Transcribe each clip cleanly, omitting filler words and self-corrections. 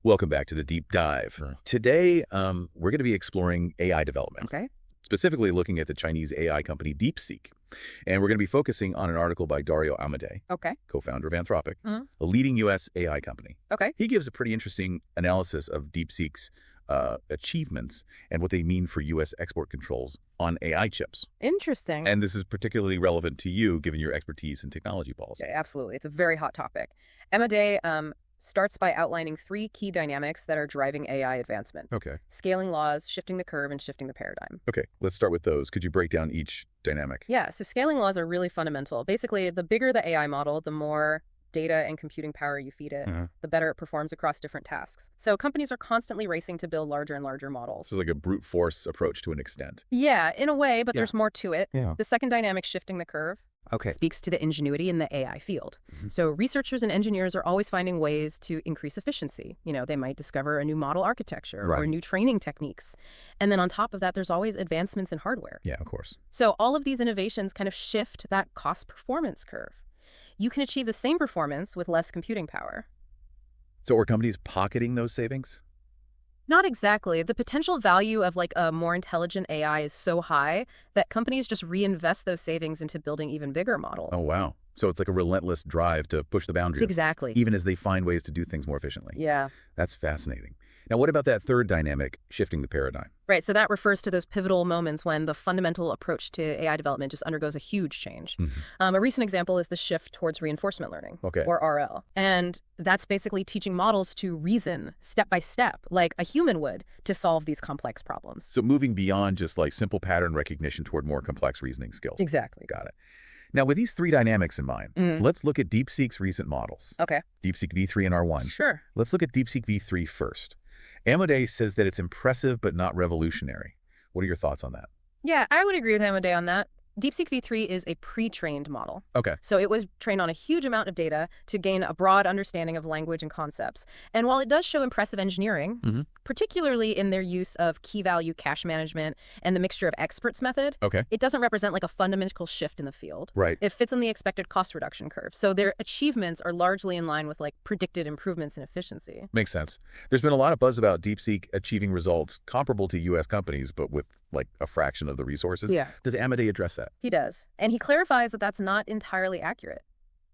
Welcome back to the Deep Dive. Sure. Today, we're going to be exploring AI development, Okay. specifically looking at the Chinese AI company DeepSeek. And we're going to be focusing on an article by Dario Amodei, Okay. co-founder of Anthropic, Mhm. a leading U.S. AI company. Okay. He gives a pretty interesting analysis of DeepSeek's achievements and what they mean for U.S. export controls on AI chips. Interesting. And this is particularly relevant to you, given your expertise in technology policy. Yeah, absolutely. It's a very hot topic. Amodei starts by outlining three key dynamics that are driving AI advancement. Okay. Scaling laws, shifting the curve, and shifting the paradigm. Okay, let's start with those. Could you break down each dynamic? Yeah, so scaling laws are really fundamental. Basically, the bigger the AI model, the more data and computing power you feed it, the better it performs across different tasks. So companies are constantly racing to build larger and larger models. So it's like a brute force approach to an extent. Yeah, in a way, but Yeah. there's more to it. Yeah. The second dynamic, shifting the curve, Okay. speaks to the ingenuity in the AI field. So researchers and engineers are always finding ways to increase efficiency. You know, they might discover a new model architecture or Right. new training techniques. And then on top of that, there's always advancements in hardware. Yeah, of course. So all of these innovations kind of shift that cost performance curve. You can achieve the same performance with less computing power. So are companies pocketing those savings? Not exactly. The potential value of like a more intelligent AI is so high that companies just reinvest those savings into building even bigger models. Oh, wow. So it's like a relentless drive to push the boundaries, Exactly. even as they find ways to do things more efficiently. Yeah. That's fascinating. Now, what about that third dynamic, shifting the paradigm? Right, so that refers to those pivotal moments when the fundamental approach to AI development just undergoes a huge change. A recent example is the shift towards reinforcement learning, Okay. or RL. And that's basically teaching models to reason step by step, like a human would, to solve these complex problems. So moving beyond just like simple pattern recognition toward more complex reasoning skills. Exactly. Got it. Now, with these three dynamics in mind, let's look at DeepSeek's recent models. Okay. DeepSeek V3 and R1. Sure. Let's look at DeepSeek V3 first. Amodei says that it's impressive but not revolutionary. What are your thoughts on that? Yeah, I would agree with Amodei on that. DeepSeek V3 is a pre-trained model. Okay. So it was trained on a huge amount of data to gain a broad understanding of language and concepts. And while it does show impressive engineering, particularly in their use of key value cache management and the mixture of experts method, Okay. it doesn't represent like a fundamental shift in the field. Right. It fits on the expected cost reduction curve. So their achievements are largely in line with like predicted improvements in efficiency. Makes sense. There's been a lot of buzz about DeepSeek achieving results comparable to U.S. companies, but with like a fraction of the resources. Yeah. Does Amodei address that? He does. And he clarifies that that's not entirely accurate.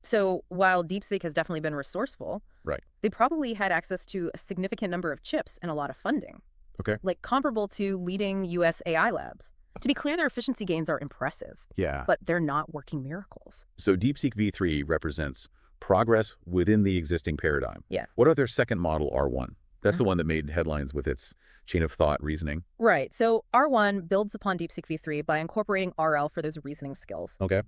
So while DeepSeek has definitely been resourceful, Right. they probably had access to a significant number of chips and a lot of funding. Okay. Like comparable to leading U.S. AI labs. To be clear, their efficiency gains are impressive, Yeah. but they're not working miracles. So DeepSeek V3 represents progress within the existing paradigm. Yeah. What about their second model, R1? That's the one that made headlines with its chain of thought reasoning. Right. So R1 builds upon DeepSeek V3 by incorporating RL for those reasoning skills. Okay.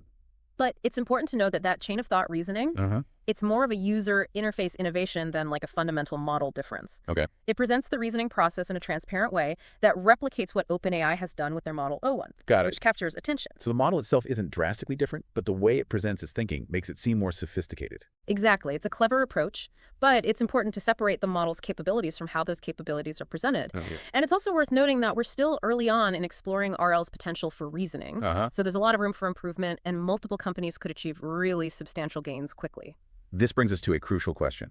But it's important to note that that chain of thought reasoning, it's more of a user interface innovation than like a fundamental model difference. Okay. It presents the reasoning process in a transparent way that replicates what OpenAI has done with their model O1, Got it. which captures attention. So the model itself isn't drastically different, but the way it presents its thinking makes it seem more sophisticated. Exactly. It's a clever approach, but it's important to separate the model's capabilities from how those capabilities are presented. And it's also worth noting that we're still early on in exploring RL's potential for reasoning. So there's a lot of room for improvement, and multiple companies could achieve really substantial gains quickly. This brings us to a crucial question.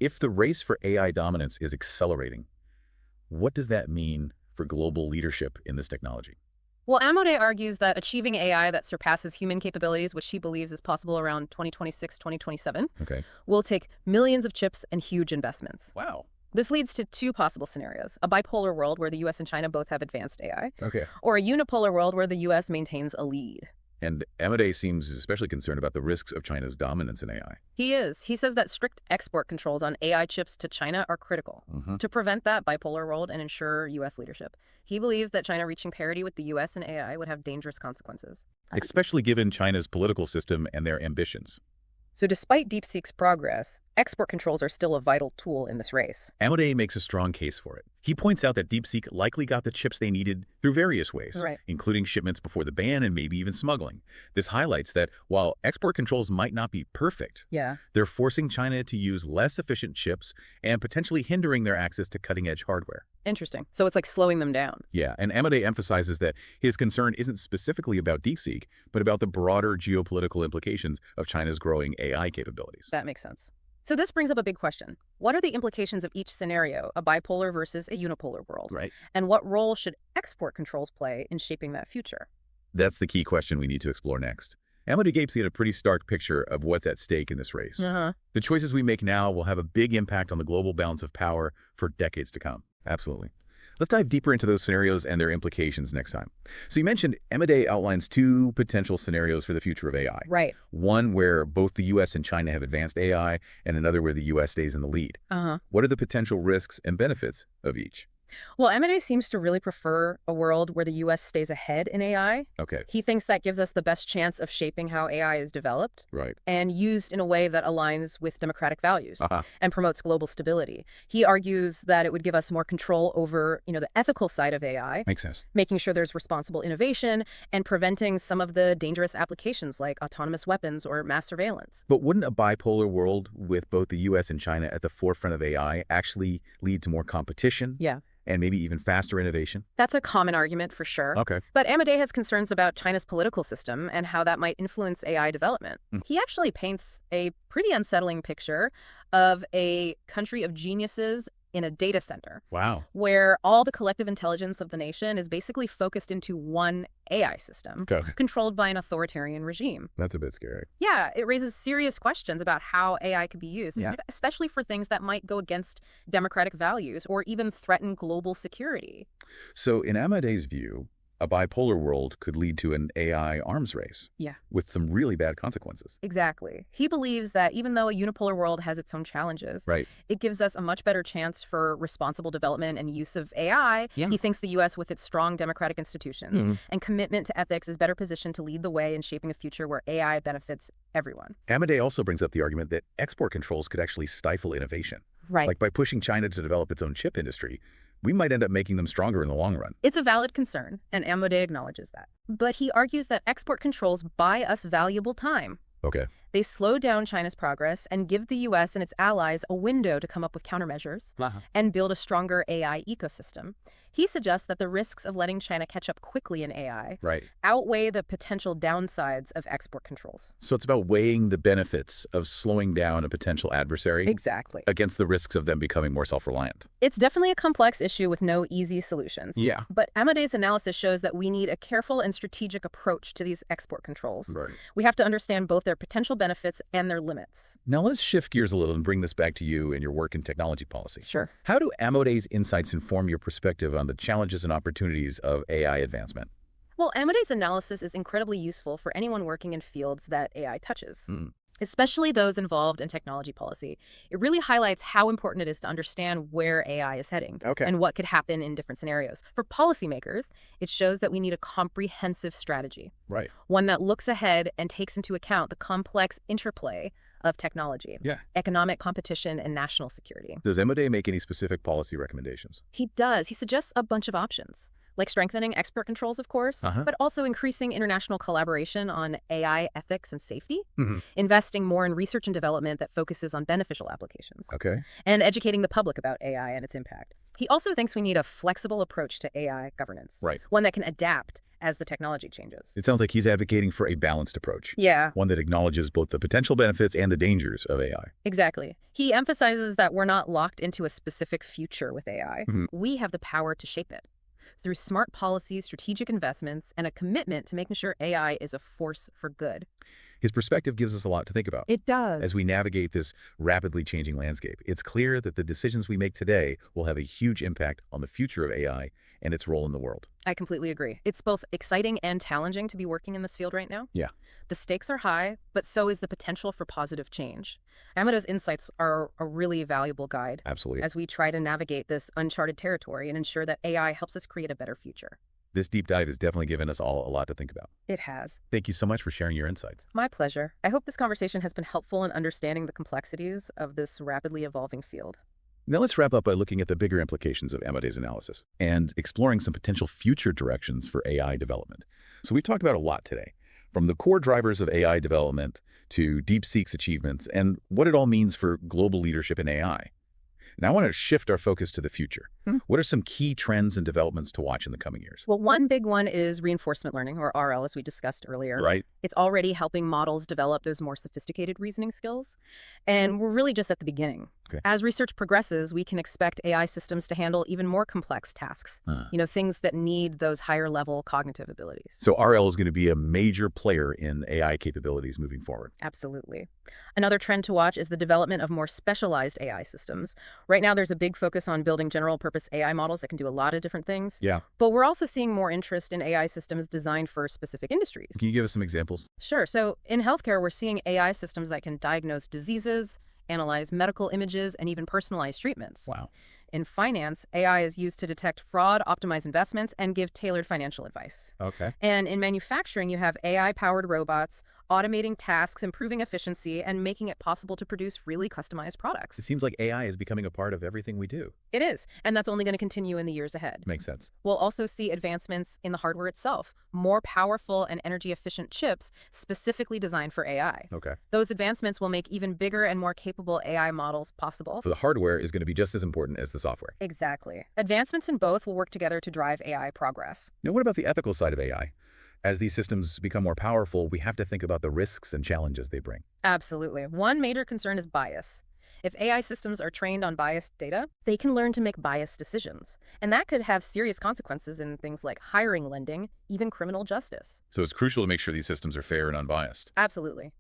If the race for AI dominance is accelerating, what does that mean for global leadership in this technology? Well, Amodei argues that achieving AI that surpasses human capabilities, which she believes is possible around 2026, 2027, Okay. will take millions of chips and huge investments. Wow. This leads to two possible scenarios: a bipolar world where the U.S. and China both have advanced AI, Okay. or a unipolar world where the U.S. maintains a lead. And Amodei seems especially concerned about the risks of China's dominance in AI. He is. He says that strict export controls on AI chips to China are critical to prevent that bipolar world and ensure U.S. leadership. He believes that China reaching parity with the U.S. in AI would have dangerous consequences. Especially given China's political system and their ambitions. So despite DeepSeek's progress, export controls are still a vital tool in this race. Amodei makes a strong case for it. He points out that DeepSeek likely got the chips they needed through various ways, Right. including shipments before the ban and maybe even smuggling. This highlights that while export controls might not be perfect, Yeah. they're forcing China to use less efficient chips and potentially hindering their access to cutting-edge hardware. Interesting. So it's like slowing them down. Yeah, and Amodei emphasizes that his concern isn't specifically about DeepSeek, but about the broader geopolitical implications of China's growing AI capabilities. That makes sense. So this brings up a big question. What are the implications of each scenario, a bipolar versus a unipolar world? Right. And what role should export controls play in shaping that future? That's the key question we need to explore next. Amity Gape's got a pretty stark picture of what's at stake in this race. The choices we make now will have a big impact on the global balance of power for decades to come. Absolutely. Let's dive deeper into those scenarios and their implications next time. So you mentioned Amity outlines two potential scenarios for the future of AI. Right. One where both the U.S. and China have advanced AI, and another where the U.S. stays in the lead. What are the potential risks and benefits of each? Well, M&A seems to really prefer a world where the U.S. stays ahead in AI. Okay. He thinks that gives us the best chance of shaping how AI is developed. Right. And used in a way that aligns with democratic values and promotes global stability. He argues that it would give us more control over, the ethical side of AI. Makes sense. Making sure there's responsible innovation and preventing some of the dangerous applications like autonomous weapons or mass surveillance. But wouldn't a bipolar world with both the U.S. and China at the forefront of AI actually lead to more competition? Yeah. And maybe even faster innovation? That's a common argument for sure. Okay. But Amade has concerns about China's political system and how that might influence AI development. He actually paints a pretty unsettling picture of a country of geniuses in a data center. Wow. Where all the collective intelligence of the nation is basically focused into one AI system, controlled by an authoritarian regime. That's a bit scary. Yeah, it raises serious questions about how AI could be used, especially for things that might go against democratic values or even threaten global security. So in Amade's view, a bipolar world could lead to an AI arms race. Yeah. With some really bad consequences. Exactly. He believes that even though a unipolar world has its own challenges, it gives us a much better chance for responsible development and use of AI. Yeah. He thinks the U.S., with its strong democratic institutions and commitment to ethics, is better positioned to lead the way in shaping a future where AI benefits everyone. Amade also brings up the argument that export controls could actually stifle innovation. Right. Like by pushing China to develop its own chip industry, we might end up making them stronger in the long run. It's a valid concern, and Amade acknowledges that. But he argues that export controls buy us valuable time. Okay. They slow down China's progress and give the U.S. and its allies a window to come up with countermeasures and build a stronger AI ecosystem. He suggests that the risks of letting China catch up quickly in AI outweigh the potential downsides of export controls. So it's about weighing the benefits of slowing down a potential adversary against the risks of them becoming more self-reliant. It's definitely a complex issue with no easy solutions. Yeah. But Amade's analysis shows that we need a careful and strategic approach to these export controls. We have to understand both their potential benefits and their limits. Now let's shift gears a little and bring this back to you and your work in technology policy. Sure. How do Amade's insights inform your perspective on the challenges and opportunities of AI advancement? Well, Amade's analysis is incredibly useful for anyone working in fields that AI touches, especially those involved in technology policy. It really highlights how important it is to understand where AI is heading and what could happen in different scenarios. For policymakers, it shows that we need a comprehensive strategy, one that looks ahead and takes into account the complex interplay of technology, economic competition, and national security. Does Amade make any specific policy recommendations? He does. He suggests a bunch of options, like strengthening export controls, of course, but also increasing international collaboration on AI ethics and safety, investing more in research and development that focuses on beneficial applications, and educating the public about AI and its impact. He also thinks we need a flexible approach to AI governance, one that can adapt as the technology changes. It sounds like he's advocating for a balanced approach. Yeah. One that acknowledges both the potential benefits and the dangers of AI. Exactly. He emphasizes that we're not locked into a specific future with AI. We have the power to shape it through smart policies, strategic investments, and a commitment to making sure AI is a force for good. His perspective gives us a lot to think about. It does. As we navigate this rapidly changing landscape, it's clear that the decisions we make today will have a huge impact on the future of AI and its role in the world. I completely agree. It's both exciting and challenging to be working in this field right now. Yeah. The stakes are high, but so is the potential for positive change. Amade's insights are a really valuable guide. Absolutely. As we try to navigate this uncharted territory and ensure that AI helps us create a better future. This deep dive has definitely given us all a lot to think about. It has. Thank you so much for sharing your insights. My pleasure. I hope this conversation has been helpful in understanding the complexities of this rapidly evolving field. Now let's wrap up by looking at the bigger implications of Amade's analysis and exploring some potential future directions for AI development. So we've talked about a lot today, from the core drivers of AI development to DeepSeek's achievements and what it all means for global leadership in AI. Now I want to shift our focus to the future. What are some key trends and developments to watch in the coming years? Well, one big one is reinforcement learning, or RL, as we discussed earlier. Right. It's already helping models develop those more sophisticated reasoning skills. And we're really just at the beginning. Okay. As research progresses, we can expect AI systems to handle even more complex tasks, things that need those higher level cognitive abilities. So RL is going to be a major player in AI capabilities moving forward. Absolutely. Another trend to watch is the development of more specialized AI systems. Right now, there's a big focus on building general-purpose AI models that can do a lot of different things. Yeah. But we're also seeing more interest in AI systems designed for specific industries. Can you give us some examples? Sure. So in healthcare, we're seeing AI systems that can diagnose diseases, analyze medical images, and even personalize treatments. Wow. In finance, AI is used to detect fraud, optimize investments, and give tailored financial advice. Okay. And in manufacturing, you have AI-powered robots automating tasks, improving efficiency, and making it possible to produce really customized products. It seems like AI is becoming a part of everything we do. It is, and that's only going to continue in the years ahead. Makes sense. We'll also see advancements in the hardware itself, more powerful and energy-efficient chips specifically designed for AI. Okay. Those advancements will make even bigger and more capable AI models possible. So the hardware is going to be just as important as the software. Exactly. Advancements in both will work together to drive AI progress. Now, what about the ethical side of AI? As these systems become more powerful, we have to think about the risks and challenges they bring. Absolutely. One major concern is bias. If AI systems are trained on biased data, they can learn to make biased decisions. And that could have serious consequences in things like hiring, lending, even criminal justice. So it's crucial to make sure these systems are fair and unbiased. Absolutely.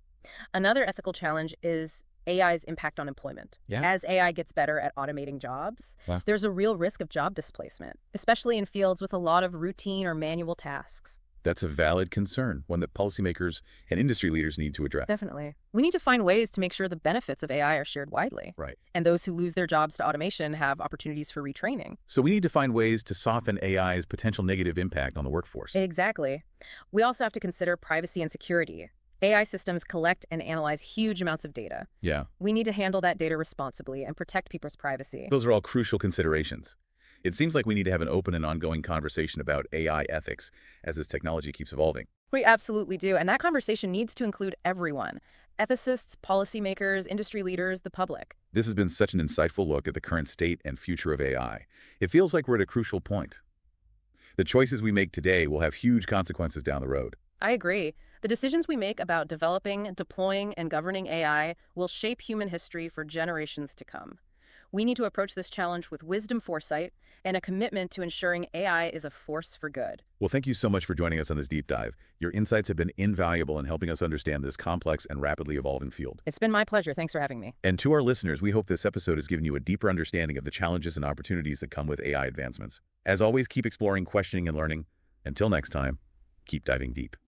Another ethical challenge is AI's impact on employment. Yeah. As AI gets better at automating jobs, there's a real risk of job displacement, especially in fields with a lot of routine or manual tasks. That's a valid concern, one that policymakers and industry leaders need to address. Definitely. We need to find ways to make sure the benefits of AI are shared widely. Right. And those who lose their jobs to automation have opportunities for retraining. So we need to find ways to soften AI's potential negative impact on the workforce. Exactly. We also have to consider privacy and security. AI systems collect and analyze huge amounts of data. Yeah. We need to handle that data responsibly and protect people's privacy. Those are all crucial considerations. It seems like we need to have an open and ongoing conversation about AI ethics as this technology keeps evolving. We absolutely do. And that conversation needs to include everyone: ethicists, policymakers, industry leaders, the public. This has been such an insightful look at the current state and future of AI. It feels like we're at a crucial point. The choices we make today will have huge consequences down the road. I agree. The decisions we make about developing, deploying, and governing AI will shape human history for generations to come. We need to approach this challenge with wisdom, foresight, and a commitment to ensuring AI is a force for good. Well, thank you so much for joining us on this deep dive. Your insights have been invaluable in helping us understand this complex and rapidly evolving field. It's been my pleasure. Thanks for having me. And to our listeners, we hope this episode has given you a deeper understanding of the challenges and opportunities that come with AI advancements. As always, keep exploring, questioning, and learning. Until next time, keep diving deep.